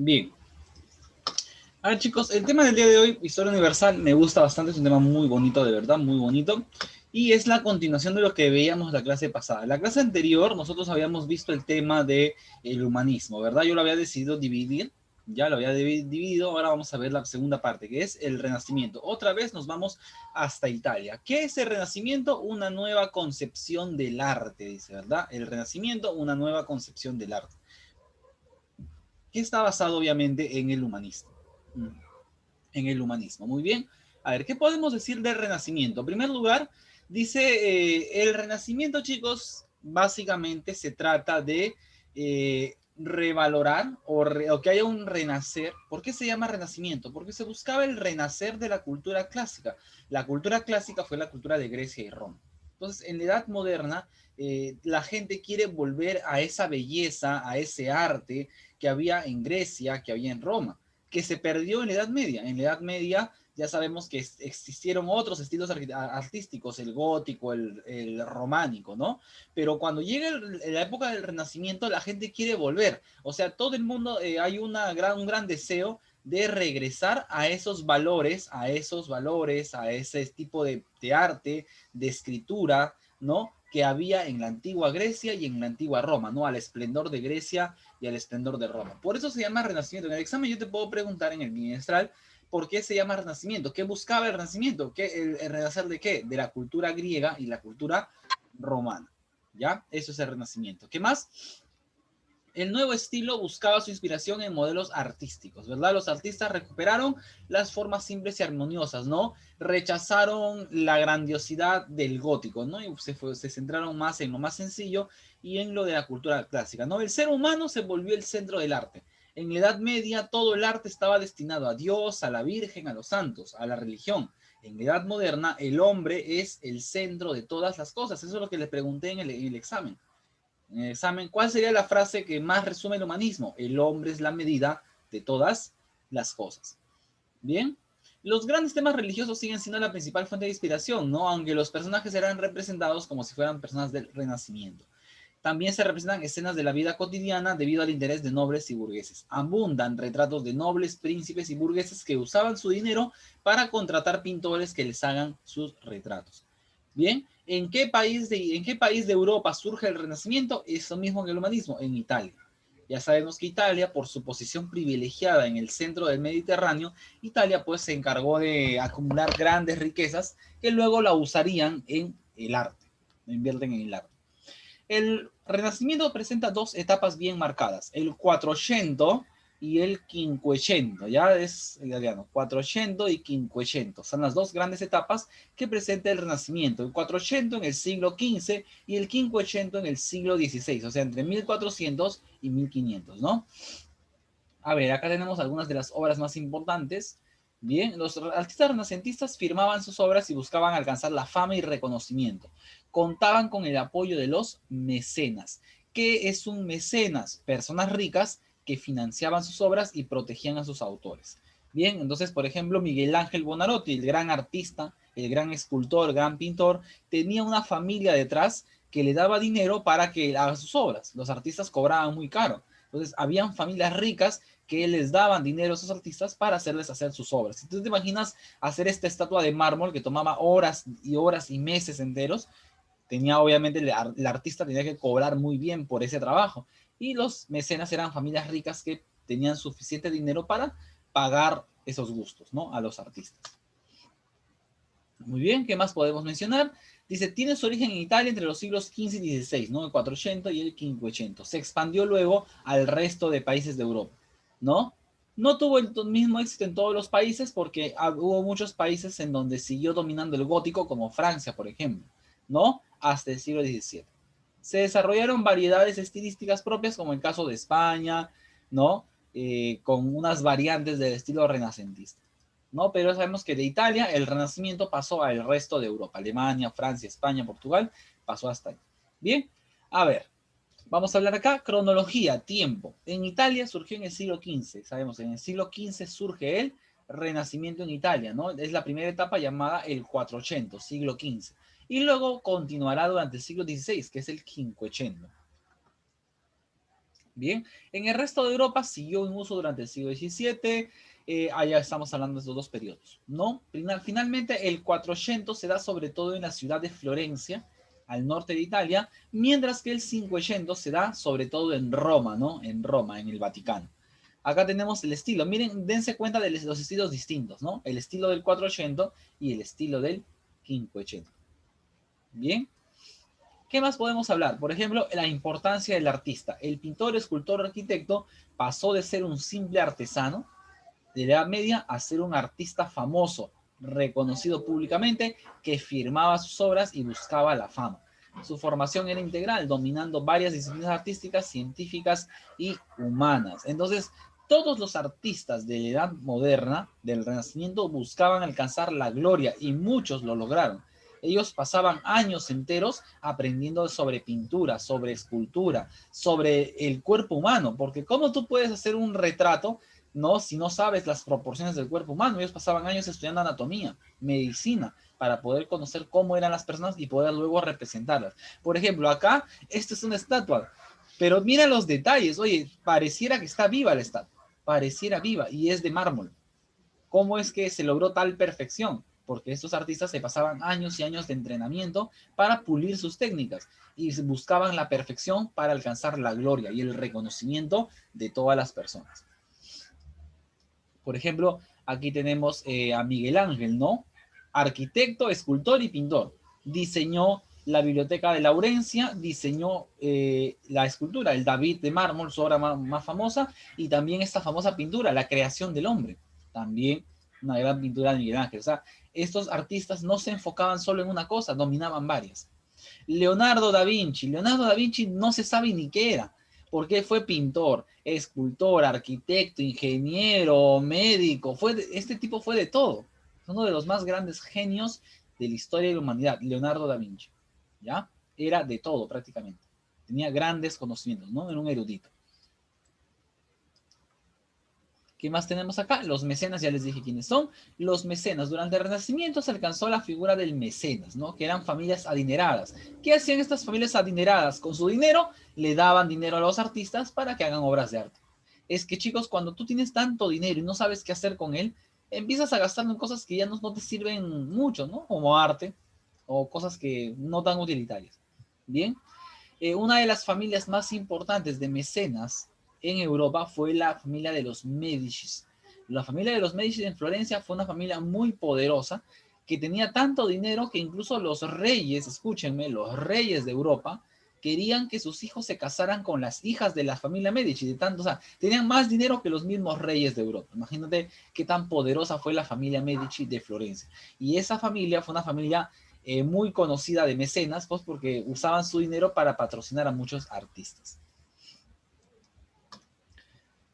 Bien. A ver, chicos, el tema del día de hoy, historia universal, me gusta bastante, es un tema muy bonito, de verdad, muy bonito. Y es la continuación de lo que veíamos la clase pasada. En la clase anterior, nosotros habíamos visto el tema del humanismo, ¿verdad? Yo lo había decidido dividir, ya lo había dividido, ahora vamos a ver la segunda parte, que es el Renacimiento. Otra vez nos vamos hasta Italia. ¿Qué es el Renacimiento? Una nueva concepción del arte, dice, ¿verdad? El Renacimiento, una nueva concepción del arte, que está basado obviamente en el humanismo. En el humanismo. Muy bien. A ver, ¿qué podemos decir del Renacimiento? En primer lugar, dice el Renacimiento, chicos, básicamente se trata de revalorar o que haya un renacer. ¿Por qué se llama Renacimiento? Porque se buscaba el renacer de la cultura clásica. La cultura clásica fue la cultura de Grecia y Roma. Entonces, en la Edad Moderna, la gente quiere volver a esa belleza, a ese arte que había en Grecia, que había en Roma, que se perdió en la Edad Media. En la Edad Media ya sabemos que existieron otros estilos artísticos, el gótico, el románico, ¿no? Pero cuando llega la época del Renacimiento, la gente quiere volver. O sea, todo el mundo, hay un gran deseo de regresar a esos valores, a ese tipo de arte, de escritura, ¿no? Que había en la antigua Grecia y en la antigua Roma, ¿no? Al esplendor de Grecia y al esplendor de Roma. Por eso se llama Renacimiento. En el examen yo te puedo preguntar en el bimestral por qué se llama Renacimiento. ¿Qué buscaba el Renacimiento? ¿El renacer de qué? De la cultura griega y la cultura romana. ¿Ya? Eso es el Renacimiento. ¿Qué más? El nuevo estilo buscaba su inspiración en modelos artísticos, ¿verdad? Los artistas recuperaron las formas simples y armoniosas, ¿no? Rechazaron la grandiosidad del gótico, ¿no? Y se centraron más en lo más sencillo y en lo de la cultura clásica, ¿no? El ser humano se volvió el centro del arte. En la Edad Media todo el arte estaba destinado a Dios, a la Virgen, a los santos, a la religión. En la Edad Moderna el hombre es el centro de todas las cosas. Eso es lo que les pregunté en el examen. En el examen, ¿cuál sería la frase que más resume el humanismo? El hombre es la medida de todas las cosas. Bien, los grandes temas religiosos siguen siendo la principal fuente de inspiración, ¿no? Aunque los personajes eran representados como si fueran personas del Renacimiento. También se representan escenas de la vida cotidiana debido al interés de nobles y burgueses. Abundan retratos de nobles, príncipes y burgueses que usaban su dinero para contratar pintores que les hagan sus retratos. Bien, ¿en qué país de Europa surge el Renacimiento? Eso mismo que el humanismo, en Italia. Ya sabemos que Italia, por su posición privilegiada en el centro del Mediterráneo, Italia pues se encargó de acumular grandes riquezas que luego la usarían en el arte, invierten en el arte. El Renacimiento presenta dos etapas bien marcadas, el Quattrocento y el Quinquecento, ya es italiano, Quattrocento y Quinquecento, son las dos grandes etapas que presenta el Renacimiento, el Quattrocento en el siglo XV y el Quinquecento en el siglo XVI, o sea, entre 1400 y 1500, ¿no? A ver, acá tenemos algunas de las obras más importantes. Bien, los artistas renacentistas firmaban sus obras y buscaban alcanzar la fama y reconocimiento. Contaban con el apoyo de los mecenas. ¿Qué es un mecenas? Personas ricas que financiaban sus obras y protegían a sus autores. Bien, entonces, por ejemplo, Miguel Ángel Buonarroti, el gran artista, el gran escultor, el gran pintor, tenía una familia detrás que le daba dinero para que haga sus obras. Los artistas cobraban muy caro. Entonces, habían familias ricas que les daban dinero a esos artistas para hacerles hacer sus obras. Entonces, te imaginas hacer esta estatua de mármol que tomaba horas y meses enteros. Tenía, obviamente, el artista tenía que cobrar muy bien por ese trabajo. Y los mecenas eran familias ricas que tenían suficiente dinero para pagar esos gustos, ¿no? A los artistas. Muy bien, ¿qué más podemos mencionar? Dice, tiene su origen en Italia entre los siglos XV y XVI, ¿no? El 400 y el 500. Se expandió luego al resto de países de Europa, ¿no? No tuvo el mismo éxito en todos los países porque hubo muchos países en donde siguió dominando el gótico, como Francia, por ejemplo, ¿no? Hasta el siglo XVII. Se desarrollaron variedades estilísticas propias, como el caso de España, ¿no? Con unas variantes del estilo renacentista. ¿No? Pero sabemos que de Italia el Renacimiento pasó al resto de Europa, Alemania, Francia, España, Portugal, pasó hasta ahí. Bien, a ver, vamos a hablar acá, cronología, tiempo. En Italia surgió en el siglo XV, sabemos, en el siglo XV surge el Renacimiento en Italia, ¿no? Es la primera etapa llamada el 400, siglo XV. Y luego continuará durante el siglo XVI, que es el 500. Bien, en el resto de Europa siguió en uso durante el siglo XVII, allá estamos hablando de estos dos periodos, ¿no? Finalmente, el Quattrocento se da sobre todo en la ciudad de Florencia, al norte de Italia, mientras que el Cinquecento se da sobre todo en Roma, ¿no? En Roma, en el Vaticano. Acá tenemos el estilo. Miren, dense cuenta de los estilos distintos, ¿no? El estilo del Quattrocento y el estilo del Cinquecento. Bien. ¿Qué más podemos hablar? Por ejemplo, la importancia del artista. El pintor, escultor, arquitecto pasó de ser un simple artesano de la Edad Media a ser un artista famoso, reconocido públicamente, que firmaba sus obras y buscaba la fama. Su formación era integral, dominando varias disciplinas artísticas, científicas y humanas. Entonces, todos los artistas de la Edad Moderna, del Renacimiento, buscaban alcanzar la gloria y muchos lo lograron. Ellos pasaban años enteros aprendiendo sobre pintura, sobre escultura, sobre el cuerpo humano, porque ¿cómo tú puedes hacer un retrato, no, si no sabes las proporciones del cuerpo humano? Ellos pasaban años estudiando anatomía, medicina, para poder conocer cómo eran las personas y poder luego representarlas. Por ejemplo, acá, esta es una estatua, pero mira los detalles. Oye, pareciera que está viva la estatua, pareciera viva y es de mármol. ¿Cómo es que se logró tal perfección? Porque estos artistas se pasaban años y años de entrenamiento para pulir sus técnicas y buscaban la perfección para alcanzar la gloria y el reconocimiento de todas las personas. Por ejemplo, aquí tenemos a Miguel Ángel, ¿no? Arquitecto, escultor y pintor. Diseñó la biblioteca de Laurencia, diseñó la escultura, el David de mármol, su obra más famosa, y también esta famosa pintura, La creación del hombre. También una gran pintura de Miguel Ángel. O sea, estos artistas no se enfocaban solo en una cosa, dominaban varias. Leonardo da Vinci. Leonardo da Vinci no se sabe ni qué era, porque fue pintor, escultor, arquitecto, ingeniero, médico. Este tipo fue de todo. Uno de los más grandes genios de la historia de la humanidad, Leonardo da Vinci. ¿Ya? Era de todo prácticamente. Tenía grandes conocimientos, ¿no? Era un erudito. ¿Qué más tenemos acá? Los mecenas, ya les dije quiénes son. Los mecenas, durante el Renacimiento se alcanzó la figura del mecenas, ¿no? Que eran familias adineradas. ¿Qué hacían estas familias adineradas? Con su dinero le daban dinero a los artistas para que hagan obras de arte. Es que, chicos, cuando tú tienes tanto dinero y no sabes qué hacer con él, empiezas a gastarlo en cosas que ya no te sirven mucho, ¿no? Como arte o cosas que no tan utilitarias. Bien, una de las familias más importantes de mecenas en Europa fue la familia de los Médicis. La familia de los Médicis en Florencia fue una familia muy poderosa que tenía tanto dinero que incluso los reyes, escúchenme, los reyes de Europa querían que sus hijos se casaran con las hijas de la familia Medici, de tanto, o sea, tenían más dinero que los mismos reyes de Europa. Imagínate qué tan poderosa fue la familia Medici de Florencia. Y esa familia fue una familia muy conocida de mecenas, pues porque usaban su dinero para patrocinar a muchos artistas.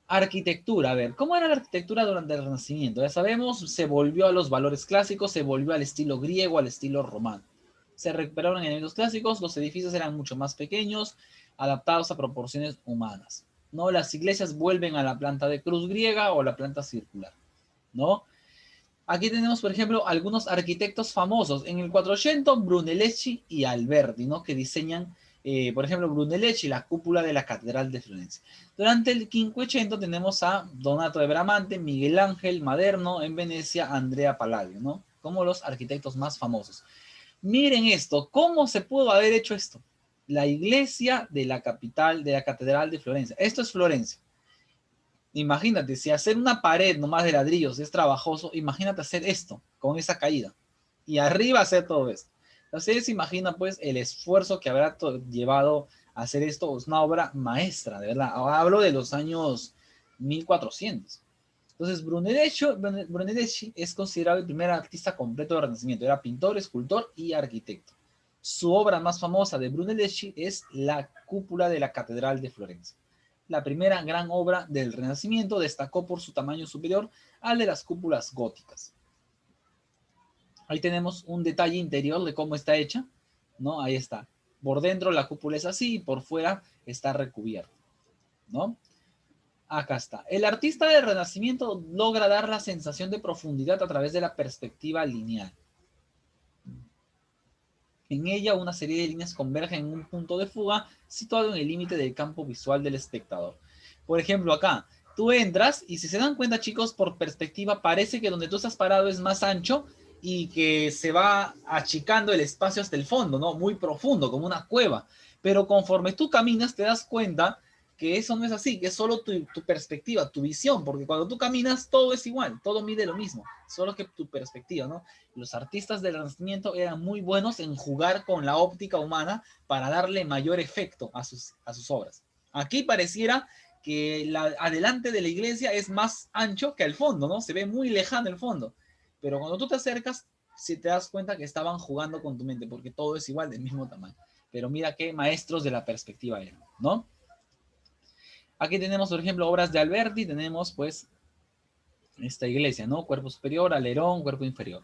Arquitectura, a ver, ¿cómo era la arquitectura durante el Renacimiento? Ya sabemos, se volvió a los valores clásicos, se volvió al estilo griego, al estilo romano. Se recuperaron elementos clásicos, los edificios eran mucho más pequeños, adaptados a proporciones humanas. ¿No? Las iglesias vuelven a la planta de cruz griega o la planta circular. ¿No? Aquí tenemos, por ejemplo, algunos arquitectos famosos. En el 400, Brunelleschi y Alberti, ¿no? Que diseñan, por ejemplo, Brunelleschi, la cúpula de la Catedral de Florencia. Durante el 500 tenemos a Donato de Bramante, Miguel Ángel Maderno, en Venecia, Andrea Palladio, ¿no? Como los arquitectos más famosos. Miren esto, ¿cómo se pudo haber hecho esto? La iglesia de la capital, de la Catedral de Florencia. Esto es Florencia. Imagínate, si hacer una pared nomás de ladrillos es trabajoso, imagínate hacer esto con esa caída. Y arriba hacer todo esto. Entonces se imagina pues el esfuerzo que habrá llevado a hacer esto. Es una obra maestra, de verdad. Ahora hablo de los años 1400. Entonces Brunelleschi es considerado el primer artista completo del Renacimiento. Era pintor, escultor y arquitecto. Su obra más famosa de Brunelleschi es la cúpula de la Catedral de Florencia. La primera gran obra del Renacimiento, destacó por su tamaño superior al de las cúpulas góticas. Ahí tenemos un detalle interior de cómo está hecha, ¿no? Ahí está. Por dentro la cúpula es así y por fuera está recubierta, ¿no? Acá está. El artista del Renacimiento logra dar la sensación de profundidad a través de la perspectiva lineal. En ella, una serie de líneas convergen en un punto de fuga situado en el límite del campo visual del espectador. Por ejemplo, acá, tú entras y si se dan cuenta, chicos, por perspectiva, parece que donde tú estás parado es más ancho y que se va achicando el espacio hasta el fondo, ¿no? Muy profundo, como una cueva. Pero conforme tú caminas, te das cuenta que eso no es así, que es solo tu perspectiva, tu visión, porque cuando tú caminas todo es igual, todo mide lo mismo, solo que tu perspectiva, ¿no? Los artistas del Renacimiento eran muy buenos en jugar con la óptica humana para darle mayor efecto a sus obras. Aquí pareciera que adelante de la iglesia es más ancho que el fondo, ¿no? Se ve muy lejano el fondo, pero cuando tú te acercas, si te das cuenta que estaban jugando con tu mente, porque todo es igual, del mismo tamaño. Pero mira qué maestros de la perspectiva eran, ¿no? Aquí tenemos, por ejemplo, obras de Alberti, tenemos pues esta iglesia, ¿no? Cuerpo superior, alerón, cuerpo inferior.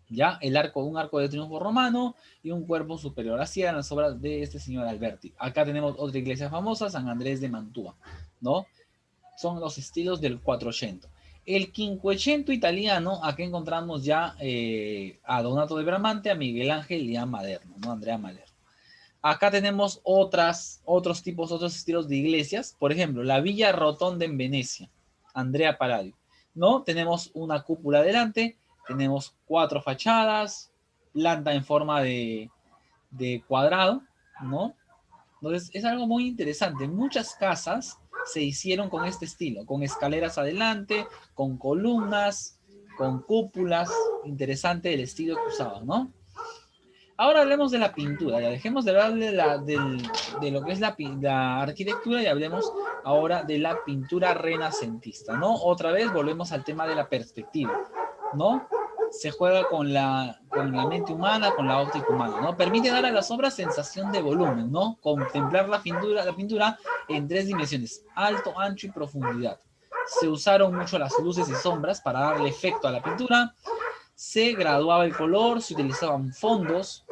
¿Ya? Un arco de triunfo romano y un cuerpo superior. Así eran las obras de este señor Alberti. Acá tenemos otra iglesia famosa, San Andrés de Mantua, ¿no? Son los estilos del 400. El Quinquecento italiano, aquí encontramos ya a Donato de Bramante, a Miguel Ángel y a Maderno, ¿no? Andrea Maderno. Acá tenemos otros estilos de iglesias. Por ejemplo, la Villa Rotonda en Venecia, Andrea Palladio. ¿No? Tenemos una cúpula adelante, tenemos 4 fachadas, planta en forma de cuadrado, ¿no? Entonces, es algo muy interesante. Muchas casas se hicieron con este estilo, con escaleras adelante, con columnas, con cúpulas. Interesante el estilo que usaban, ¿no? Ahora hablemos de la pintura, ya dejemos de hablar de lo que es la arquitectura y hablemos ahora de la pintura renacentista, ¿no? Otra vez volvemos al tema de la perspectiva, ¿no? Se juega con la mente humana, con la óptica humana, ¿no? Permite dar a las obras sensación de volumen, ¿no? Contemplar la pintura en 3 dimensiones, alto, ancho y profundidad. Se usaron mucho las luces y sombras para darle efecto a la pintura. Se graduaba el color, se utilizaban fondos,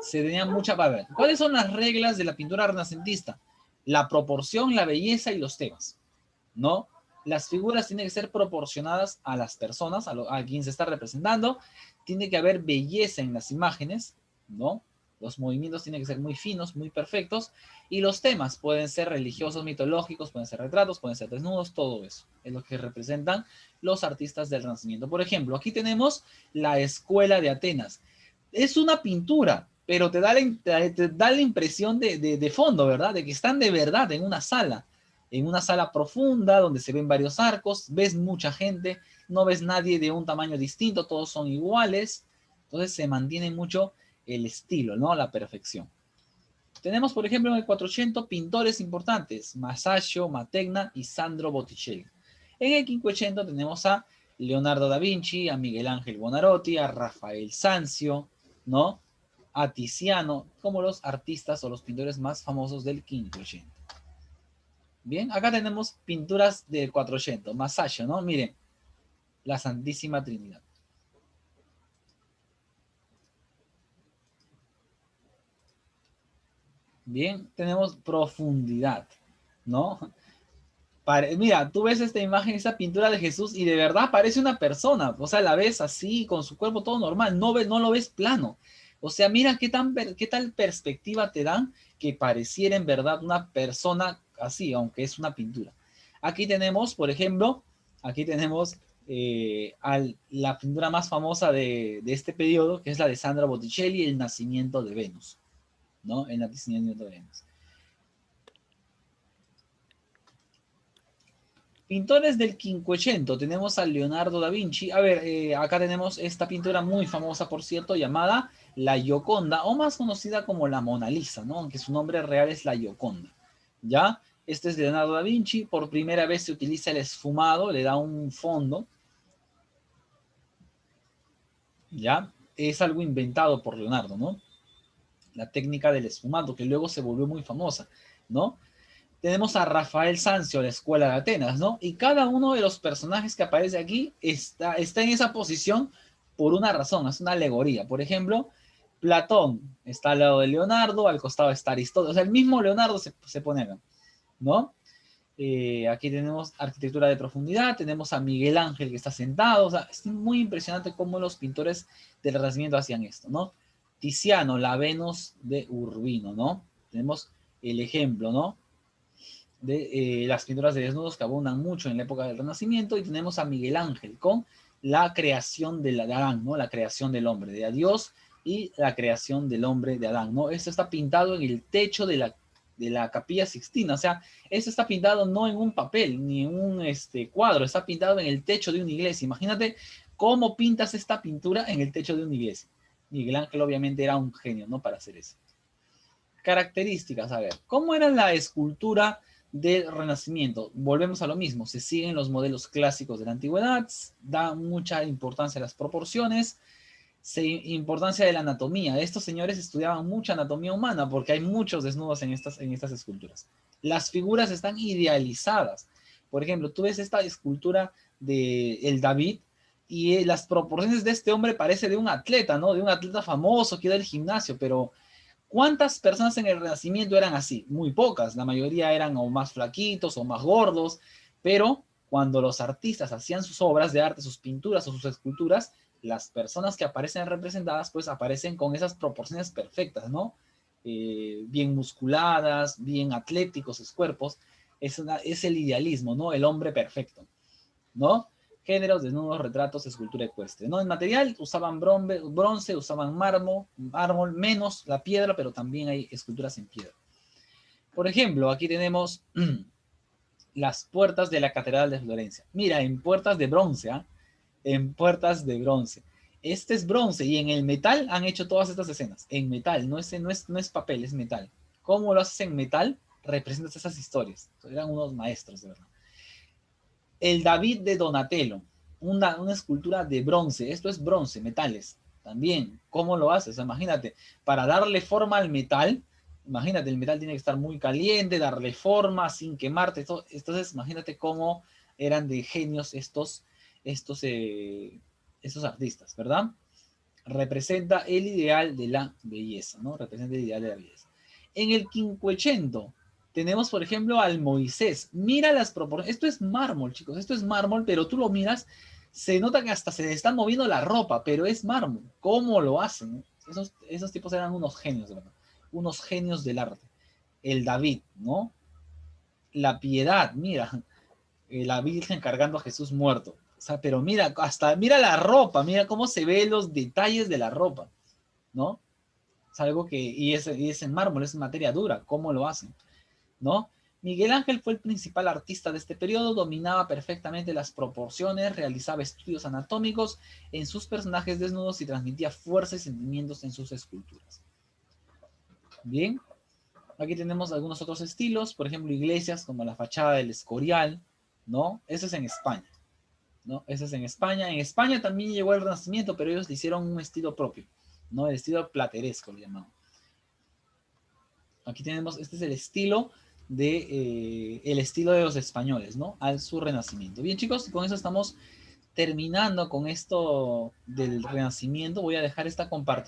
se tenían mucha para ver. ¿Cuáles son las reglas de la pintura renacentista? La proporción, la belleza y los temas, ¿no? Las figuras tienen que ser proporcionadas a las personas, a quien se está representando. Tiene que haber belleza en las imágenes, ¿no? Los movimientos tienen que ser muy finos, muy perfectos. Y los temas pueden ser religiosos, mitológicos, pueden ser retratos, pueden ser desnudos, todo eso es lo que representan los artistas del Renacimiento. Por ejemplo, aquí tenemos la Escuela de Atenas. Es una pintura, pero te da la impresión de fondo, ¿verdad? De que están de verdad en una sala profunda donde se ven varios arcos, ves mucha gente, no ves nadie de un tamaño distinto, todos son iguales, entonces se mantiene mucho el estilo, ¿no? La perfección. Tenemos, por ejemplo, en el 400 pintores importantes, Masaccio, Mantegna y Sandro Botticelli. En el 500 tenemos a Leonardo da Vinci, a Miguel Ángel Buonarroti, a Rafael Sanzio, ¿no? A Tiziano, como los artistas o los pintores más famosos del 500. Bien, acá tenemos pinturas del 400, Masaccio, ¿no? Miren, la Santísima Trinidad. Bien, tenemos profundidad, ¿no? Mira, tú ves esta imagen, esta pintura de Jesús y de verdad parece una persona, o sea, la ves así, con su cuerpo todo normal, no lo ves plano. O sea, mira qué tal perspectiva te dan que pareciera en verdad una persona así, aunque es una pintura. Aquí tenemos, por ejemplo, aquí tenemos la pintura más famosa de este periodo, que es la de Sandro Botticelli, El nacimiento de Venus, ¿no? El nacimiento de Venus. Pintores del Quinquecento, tenemos a Leonardo da Vinci. A ver, acá tenemos esta pintura muy famosa, por cierto, llamada La Gioconda, o más conocida como la Mona Lisa, ¿no? Aunque su nombre real es La Gioconda, ¿ya? Este es Leonardo da Vinci. Por primera vez se utiliza el esfumado, le da un fondo, ¿ya? Es algo inventado por Leonardo, ¿no? La técnica del esfumado, que luego se volvió muy famosa, ¿no? Tenemos a Rafael Sanzio, la Escuela de Atenas, ¿no? Y cada uno de los personajes que aparece aquí está en esa posición por una razón, es una alegoría. Por ejemplo, Platón está al lado de Leonardo, al costado está Aristóteles, o sea, el mismo Leonardo se pone acá, ¿no? Aquí tenemos arquitectura de profundidad, tenemos a Miguel Ángel que está sentado, o sea, es muy impresionante cómo los pintores del Renacimiento hacían esto, ¿no? Tiziano, la Venus de Urbino, ¿no? Tenemos el ejemplo, ¿no? De las pinturas de desnudos que abundan mucho en la época del Renacimiento, y tenemos a Miguel Ángel con la creación de Adán, ¿no? La creación del hombre, de Dios y la creación del hombre de Adán, ¿no? Esto está pintado en el techo de la Capilla Sixtina, o sea, esto está pintado no en un papel ni en un cuadro, está pintado en el techo de una iglesia. Imagínate cómo pintas esta pintura en el techo de una iglesia. Miguel Ángel obviamente era un genio, ¿no? Para hacer eso. Características, a ver, ¿cómo era la escultura del Renacimiento? Volvemos a lo mismo, se siguen los modelos clásicos de la antigüedad, da mucha importancia a las proporciones, importancia de la anatomía. Estos señores estudiaban mucha anatomía humana porque hay muchos desnudos en estas esculturas. Las figuras están idealizadas. Por ejemplo, tú ves esta escultura de el David y las proporciones de este hombre parece de un atleta, ¿no? De un atleta famoso que iba al gimnasio, pero ¿cuántas personas en el Renacimiento eran así? Muy pocas. La mayoría eran o más flaquitos o más gordos, pero cuando los artistas hacían sus obras de arte, sus pinturas o sus esculturas, las personas que aparecen representadas, pues aparecen con esas proporciones perfectas, ¿no? Bien musculadas, bien atléticos sus cuerpos. Es el idealismo, ¿no? El hombre perfecto, ¿no? Géneros, desnudos, retratos, escultura ecuestre, ¿no? En material usaban bronce, usaban mármol, menos la piedra, pero también hay esculturas en piedra. Por ejemplo, aquí tenemos las puertas de la Catedral de Florencia. Mira, en puertas de bronce, ¿ah? En puertas de bronce. Este es bronce y en el metal han hecho todas estas escenas. En metal, no es papel, es metal. ¿Cómo lo haces en metal? Representas esas historias. Eran unos maestros, de verdad. El David de Donatello, una escultura de bronce. Esto es bronce, metales. También, ¿cómo lo haces? Imagínate, para darle forma al metal, imagínate, el metal tiene que estar muy caliente, darle forma sin quemarte. Entonces, imagínate cómo eran de genios estos artistas, ¿verdad? Representa el ideal de la belleza, ¿no? Representa el ideal de la belleza. En el Quinquecento tenemos, por ejemplo, al Moisés. Mira las proporciones. Esto es mármol, chicos. Esto es mármol, pero tú lo miras, se nota que hasta se están moviendo la ropa, pero es mármol. ¿Cómo lo hacen? Esos tipos eran unos genios, ¿verdad? Unos genios del arte. El David, ¿no? La piedad, mira, la Virgen cargando a Jesús muerto. O sea, pero mira, hasta mira la ropa, mira cómo se ven los detalles de la ropa, ¿no? Es algo que, y es en mármol, es materia dura, ¿cómo lo hacen? ¿No? Miguel Ángel fue el principal artista de este periodo, dominaba perfectamente las proporciones, realizaba estudios anatómicos en sus personajes desnudos y transmitía fuerza y sentimientos en sus esculturas. Bien, aquí tenemos algunos otros estilos, por ejemplo, iglesias como la fachada del Escorial, ¿no? Eso es en España, ¿no? Eso es en España. En España también llegó el Renacimiento, pero ellos le hicieron un estilo propio, ¿no? El estilo plateresco, le llamaban. Aquí tenemos, este es el estilo de los españoles, ¿no? Al su renacimiento. Bien, chicos, con eso estamos terminando con esto del renacimiento. Voy a dejar esta compartición